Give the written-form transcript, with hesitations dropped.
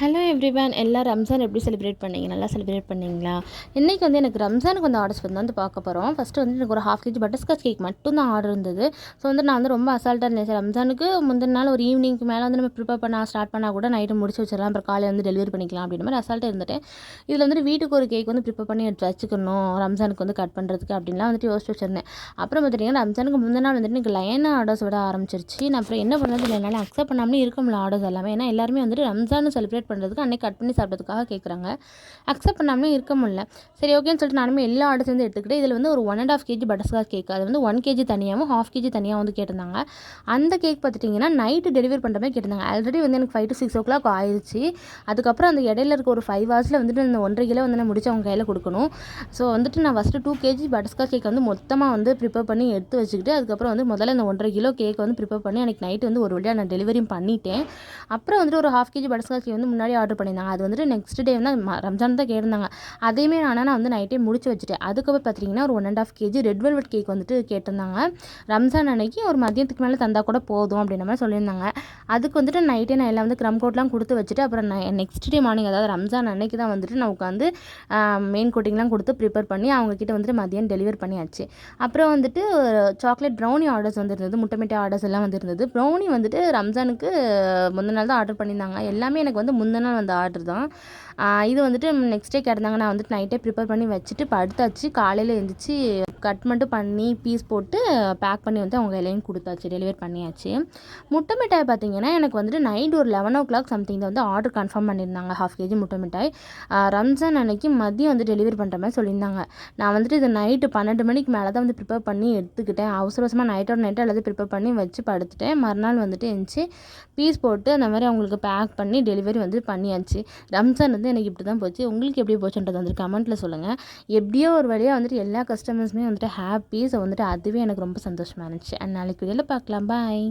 Hello everyone, எல்லாம் ரம்ஜான் எப்படி celebrate பண்ணீங்க? நல்லா செலிப்ரேட் பண்ணீங்களா? இன்றைக்கி வந்து எனக்கு ரம்ஜானுக்கு வந்து ஆர்டர்ஸ் வந்து பார்க்க போகிறோம். ஃபஸ்ட்டு வந்து எனக்கு ஒரு 1/2 kg பட்டர்ஸ்காட்ச் கேக் மட்டும் தான் ஆர்டர் இருந்தது. ஸோ வந்து நான் வந்து ரொம்ப அசால்ட்டாக இருந்தேன். சார் ரம்ஜானுக்கு முந்தின நாள் ஒரு ஈவினிங்க்கு மேலே வந்து நம்ம ப்ரிப்பேர் பண்ண ஸ்டார்ட் பண்ணால் கூட நைட்டு முடிச்சு வச்சிடலாம், அப்புறம் காலையில் வந்து டெலிவரி பண்ணிக்கலாம் அப்படின்ற மாதிரி அசால்ட்டாக இருந்துட்டேன். இதில் வந்துட்டு வீட்டுக்கு ஒரு கேக் வந்து ப்ரிப்பேர் பண்ணி எடுத்து வச்சுக்கணும் ரம்ஜானுக்கு வந்து கட் பண்ணுறதுக்கு அப்படின்லாம் வந்துட்டு யோசிச்சு வச்சிருந்தேன். அப்புறம் பார்த்துட்டிங்கன்னா ரம்ஜானுக்கு முந்தின நாள் வந்துட்டு எனக்கு லைன் ஆர்டர்ஸ் விட ஆரம்பிச்சிருச்சு. நான் அப்புறம் என்ன பண்ணுறது இல்லை, என்னால் அக்செப்ட் பண்ணாமலே இருக்க முடியல ஆர்டர்ஸ் எல்லாமே. ஏன்னா எல்லாருமே வந்துட்டு ரம்ஜான் செலிப்ரேட் பண்ணுறதுக்கு அன்றைக்கி கட் பண்ணி சாப்பிட்றதுக்காக கேட்குறாங்க. அக்செப்ட் பண்ணாமலே இருக்க முடியல. சரி ஓகேன்னு சொல்லிட்டு நானுமே எல்லா ஆர்டர்ஸ் வந்து எடுத்துக்கிட்டு இதில் வந்து ஒரு 1.5 kg பட்டர்ஸ்காட்ச் கேக், அது வந்து 1 kg தனியாகவும் 1/2 kg தனியாக வந்து கேட்டிருந்தாங்க. அந்த கேக் பார்த்துட்டிங்கன்னா நைட்டு டெலிவரி பண்ணுற மாதிரி கேட்டிருந்தாங்க. ஆல்ரெடி வந்து எனக்கு 5 to 6 o'clock ஆயிடுச்சு. அதுக்கப்புறம் அந்த இடையில இருக்க ஒரு 5 hours வந்துட்டு இந்த 1.5 கிலோ வந்து நான் முடிச்சு அவங்க கையில் கொடுக்கணும். ஸோ வந்துட்டு நான் ஃபஸ்ட்டு 2 kg பட்டர்ஸ்காட்ச் கேக் வந்து மொத்தமாக வந்து ப்ரிப்பேர் பண்ணி எடுத்து வச்சுக்கிட்டு அதுக்கப்புறம் வந்து முதல்ல இந்த 1.5 கிலோ கேக் வந்து ப்ரிப்பேர் பண்ணி அன்றைக்கி நைட்டு வந்து ஒரு வழியாக நான் டெலிவரியும் பண்ணிட்டேன். அப்புறம் வந்துட்டு ஒரு 1/2 kg பட்டர்ஸ்காட்ச் கேக் வந்து முன்னாடி ஆர்டர் பண்ணியிருந்தாங்க. அது வந்துட்டு நெக்ஸ்ட் டே வந்து ரம்ஜான் தான் கேட்டிருந்தாங்க. அதையுமே நான் வந்து நைட்டே முடிச்சு வச்சுட்டேன். அதுக்கப்புறம் பார்த்தீங்கன்னா ஒரு 1.5 kg ரெட் வெல்வெட் கேக் வந்துட்டு கேட்டிருந்தாங்க. ரம்ஜான் அன்னைக்கு ஒரு மதியத்துக்கு மேலே தந்தால் கூட போதும் அப்படின்ற மாதிரி சொல்லியிருந்தாங்க. அதுக்கு வந்துட்டு நைட்டே நான் எல்லாம் வந்து க்ரம் கோட்லாம் கொடுத்து வச்சுட்டு அப்புறம் நெக்ஸ்ட் டே மார்னிங், அதாவது ரம்ஜான் அன்னைக்கு தான் வந்துட்டு நான் உட்காந்து மெயின் கோட்டிங்லாம் கொடுத்து ப்ரிப்பேர் பண்ணி அவங்கக்கிட்ட வந்துட்டு மதியம் டெலிவரி பண்ணியாச்சு. அப்புறம் வந்துட்டு சாக்லேட் ப்ரௌனி ஆர்டர்ஸ் வந்துருந்தது, முட்டை மிட்டாய் ஆர்டர்ஸ் எல்லாம் வந்துருந்தது. ப்ரௌனி வந்துட்டு ரம்ஜானுக்கு முந்தின நாள் தான் ஆர்டர் பண்ணியிருந்தாங்க. எல்லாமே எனக்கு வந்து முந்தின நாள் வந்த ஆர்டர் தான். இது வந்துட்டு நெக்ஸ்ட் டே கேட்டிருந்தாங்க. நான் வந்துட்டு நைட்டே ப்ரிப்பேர் பண்ணி வச்சுட்டு படுத்தாச்சு. காலையில் எழுந்திரிச்சு கட் மட்டும் பண்ணி பீஸ் போட்டு பேக் பண்ணி வந்து அவங்க எல்லாம் கொடுத்தாச்சு, டெலிவரி பண்ணியாச்சு. முட்டை மிட்டாய் பார்த்தீங்கன்னா எனக்கு வந்துட்டு நைட் ஒரு 11 o'clock சம்திங்கில் வந்து ஆர்டர் கன்ஃபார்ம் பண்ணியிருந்தாங்க. 1/2 kg முட்டை மிட்டாய் ரம்ஜான் அன்னைக்கு மதியம் வந்து டெலிவரி பண்ணுற மாதிரி சொல்லியிருந்தாங்க. நான் வந்துட்டு இது நைட்டு 12 மணிக்கு மேலே தான் வந்து ப்ரிப்பேர் பண்ணி எடுத்துக்கிட்டேன். அவசரமாக நைட்டோட எல்லாத்தையும் ப்ரிப்பேர் பண்ணி வச்சு படுத்துட்டேன். மறுநாள் வந்துட்டு எழுந்துச்சி பீஸ் போட்டு அந்த மாதிரி அவங்களுக்கு பேக் பண்ணி டெலிவரி வந்து பண்ணியாச்சு. ரம்ஜான் வந்து எனக்கு இப்படி தான் போச்சு. உங்களுக்கு எப்படி போச்சுன்றது வந்துட்டு கமெண்ட்டில் சொல்லுங்கள். எப்படியோ ஒரு வழியாக வந்துட்டு எல்லா கஸ்டமர்ஸுமே வந்துட்டு ஹாப்பி. ஸோ வந்துட்டு அதுவே எனக்கு ரொம்ப சந்தோஷமாக இருந்துச்சு. அண்ட் நாளைக்கு வீடியோவில் பார்க்கலாம். பாய்.